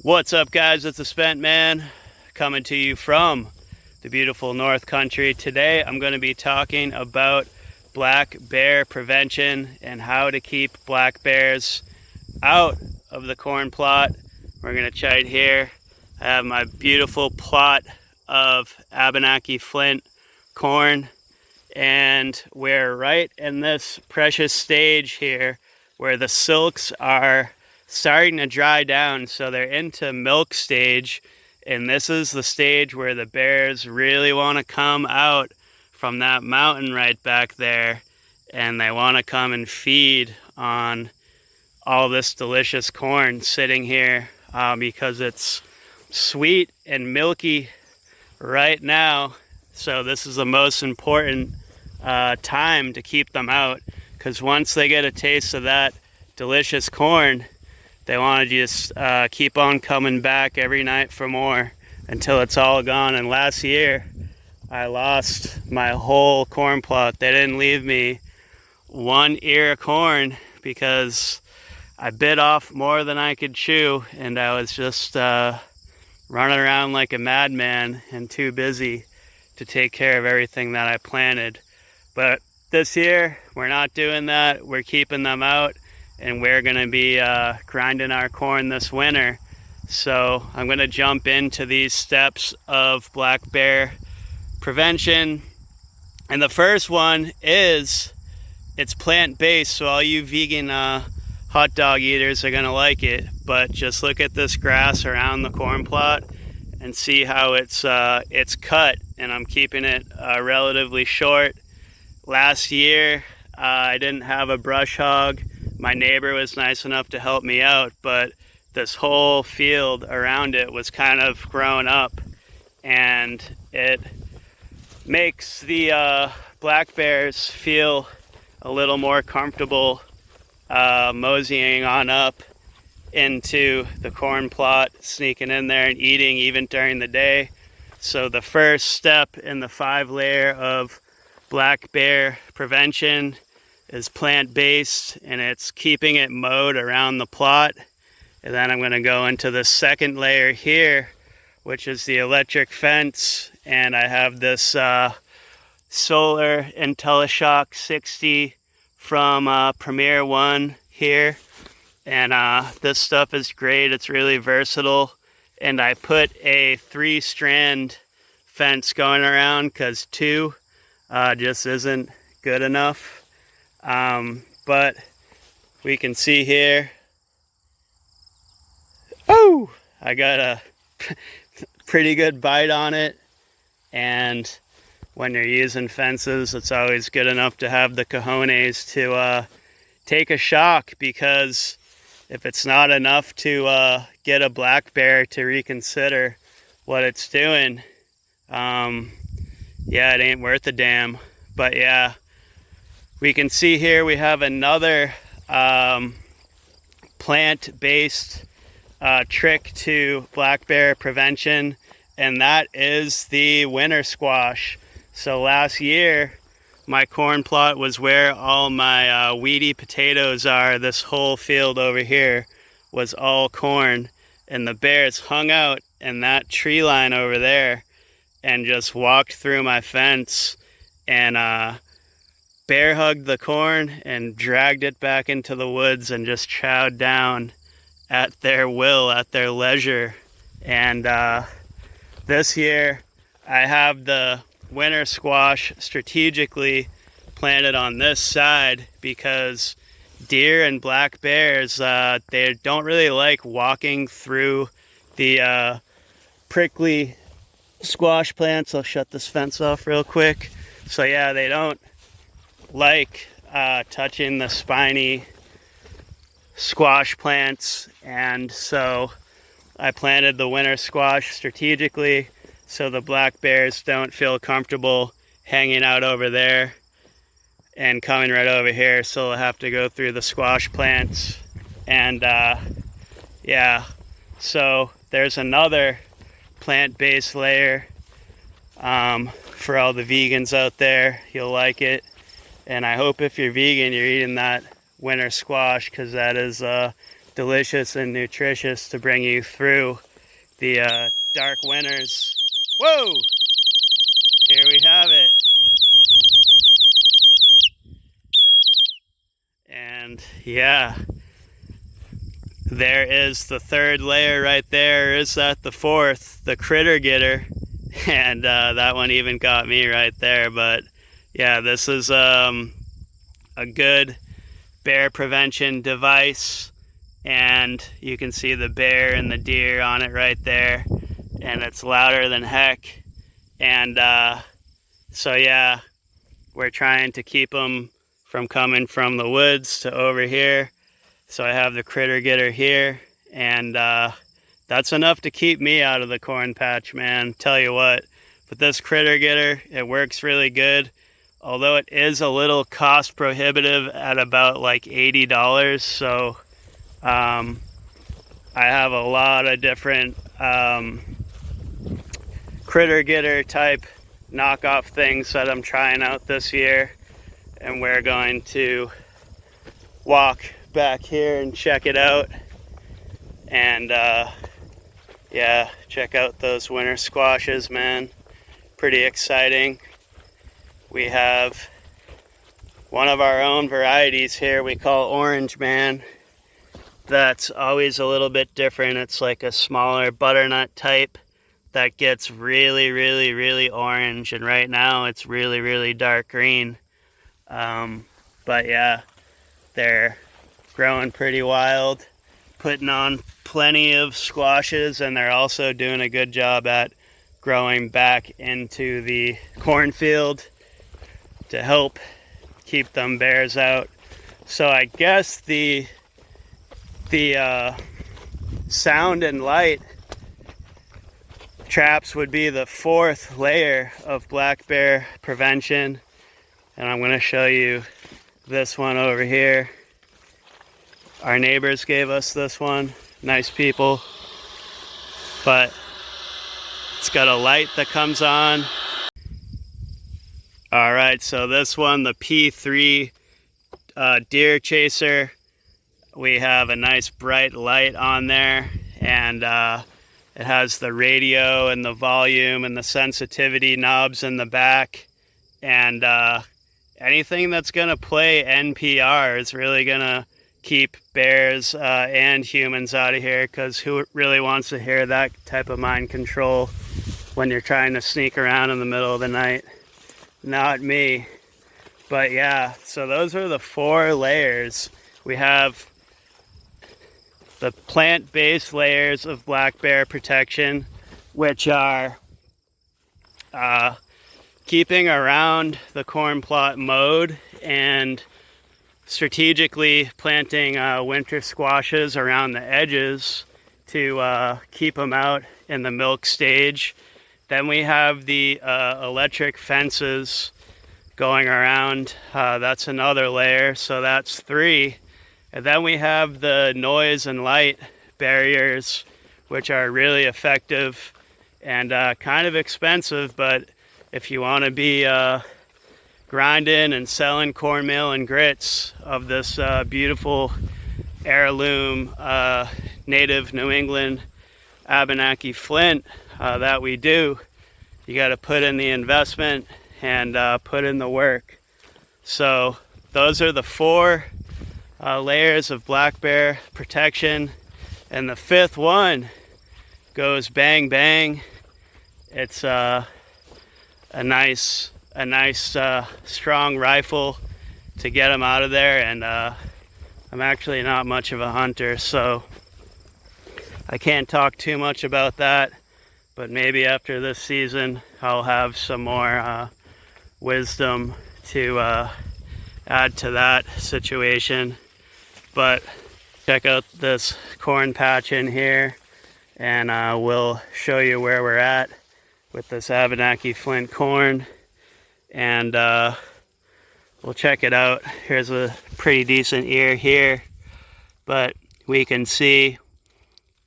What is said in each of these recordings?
What's up, guys? It's the Spent Man coming to you from the beautiful North Country. Today I'm going to be talking about black bear prevention and how to keep black bears out of the corn plot. We're going to chat here. I have my beautiful plot of Abenaki Flint corn, and we're right in this precious stage here where the silks are starting to dry down, so they're into milk stage, and this is the stage where the bears really want to come out from that mountain right back there, and they want to come and feed on all this delicious corn sitting here because it's sweet and milky right now. So this is the most important time to keep them out, because once they get a taste of that delicious corn, they want to just keep on coming back every night for more until it's all gone. And last year, I lost my whole corn plot. They didn't leave me one ear of corn because I bit off more than I could chew, and I was just running around like a madman and too busy to take care of everything that I planted. But this year, we're not doing that. We're keeping them out, and we're going to be grinding our corn this winter. So I'm going to jump into these steps of black bear prevention. And the first one is it's plant-based, so all you vegan hot dog eaters are going to like it. But just look at this grass around the corn plot and see how it's cut, and I'm keeping it relatively short. Last year, I didn't have a brush hog. My neighbor was nice enough to help me out, but this whole field around it was kind of grown up, and it makes the black bears feel a little more comfortable moseying on up into the corn plot, sneaking in there and eating even during the day. So the first step in the 5-layer of black bear prevention is plant-based, and it's keeping it mowed around the plot. And then I'm going to go into the second layer here, which is the electric fence, and I have this solar IntelliShock 60 from Premier One here, and this stuff is great. It's really versatile, and I put a 3-strand fence going around because 2 just isn't good enough. But we can see here, oh, I got a pretty good bite on it. And when you're using fences, it's always good enough to have the cojones to take a shock, because if it's not enough to get a black bear to reconsider what it's doing, yeah, it ain't worth a damn. But yeah, we can see here we have another plant-based trick to black bear prevention, and that is the winter squash. So last year, my corn plot was where all my weedy potatoes are. This whole field over here was all corn, and the bears hung out in that tree line over there and just walked through my fence and bear hugged the corn and dragged it back into the woods and just chowed down at their will, at their leisure. And this year I have the winter squash strategically planted on this side because deer and black bears, they don't really like walking through the prickly squash plants. I'll shut this fence off real quick. So yeah, they don't like touching the spiny squash plants, and so I planted the winter squash strategically so the black bears don't feel comfortable hanging out over there and coming right over here, so they'll have to go through the squash plants. And yeah, so there's another plant-based layer for all the vegans out there. You'll like it. And I hope if you're vegan, you're eating that winter squash, because that is delicious and nutritious to bring you through the dark winters. Whoa! Here we have it. And yeah, there is the third layer right there. Is that the fourth, the critter getter? And that one even got me right there. But yeah, this is a good bear prevention device, and you can see the bear and the deer on it right there, and it's louder than heck. And so yeah, we're trying to keep them from coming from the woods to over here. So I have the critter getter here, and that's enough to keep me out of the corn patch, man. Tell you what, but this critter getter, it works really good. Although it is a little cost prohibitive at about like $80. So I have a lot of different critter getter type knockoff things that I'm trying out this year. And we're going to walk back here and check it out. And yeah, check out those winter squashes, man. Pretty exciting. We have one of our own varieties here we call Orange Man. That's always a little bit different. It's like a smaller butternut type that gets really, really, really orange. And right now it's really, really dark green. But yeah, they're growing pretty wild, putting on plenty of squashes, and they're also doing a good job at growing back into the cornfield to help keep them bears out. So I guess the sound and light traps would be the fourth layer of black bear prevention. And I'm going to show you this one over here. Our neighbors gave us this one. Nice people. But it's got a light that comes on. Alright, so this one, the P3 deer chaser, we have a nice bright light on there, and it has the radio and the volume and the sensitivity knobs in the back, and anything that's going to play NPR is really going to keep bears and humans out of here, because who really wants to hear that type of mind control when you're trying to sneak around in the middle of the night? Not me. But yeah, so those are the four layers. We have the plant-based layers of black bear protection, which are keeping around the corn plot mowed and strategically planting winter squashes around the edges to keep them out in the milk stage. Then we have the electric fences going around. That's another layer, so that's three. And then we have the noise and light barriers, which are really effective and kind of expensive, but if you want to be grinding and selling cornmeal and grits of this beautiful heirloom native New England Abenaki Flint that we do, you got to put in the investment and put in the work. So those are the four layers of black bear protection, and the fifth one goes bang bang. It's a nice strong rifle to get them out of there, and I'm actually not much of a hunter, so I can't talk too much about that, but maybe after this season I'll have some more wisdom to add to that situation. But check out this corn patch in here, and we'll show you where we're at with this Abenaki Flint corn, and we'll check it out. Here's a pretty decent ear here, but we can see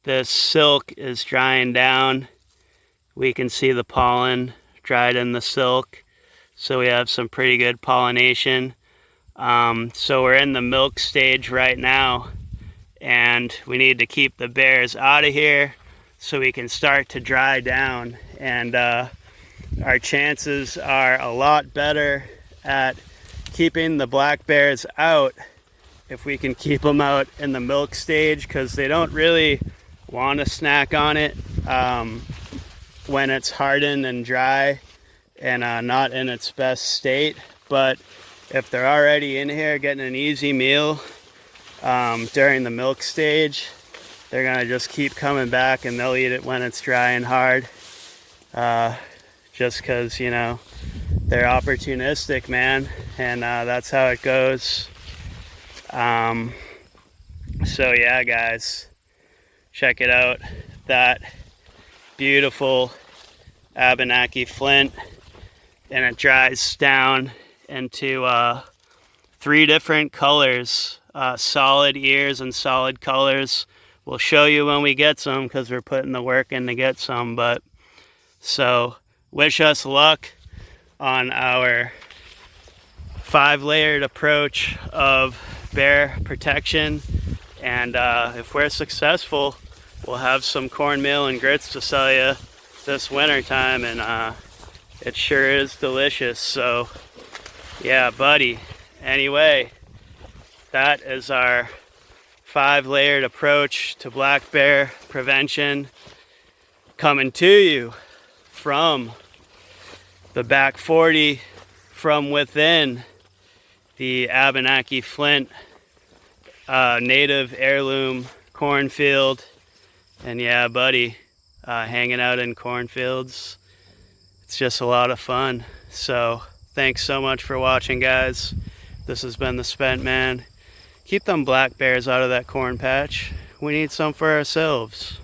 this silk is drying down. We can see the pollen dried in the silk, so we have some pretty good pollination. So we're in the milk stage right now, and we need to keep the bears out of here so we can start to dry down, and our chances are a lot better at keeping the black bears out if we can keep them out in the milk stage, because they don't really want to snack on it when it's hardened and dry and not in its best state. But if they're already in here getting an easy meal during the milk stage, they're gonna just keep coming back, and they'll eat it when it's dry and hard, just because, you know, they're opportunistic, man, and that's how it goes. So yeah, guys, check it out, that beautiful Abenaki Flint, and it dries down into 3 different colors, solid ears and solid colors. We'll show you when we get some, because we're putting the work in to get some. But so wish us luck on our 5-layered approach of bear protection, and if we're successful, we'll have some cornmeal and grits to sell you this winter time, and it sure is delicious. So yeah, buddy, anyway, that is our 5-layered approach to black bear prevention, coming to you from the back 40, from within the Abenaki Flint native heirloom cornfield. And yeah, buddy, hanging out in cornfields, it's just a lot of fun. So thanks so much for watching, guys. This has been the Spent Man. Keep them black bears out of that corn patch. We need some for ourselves.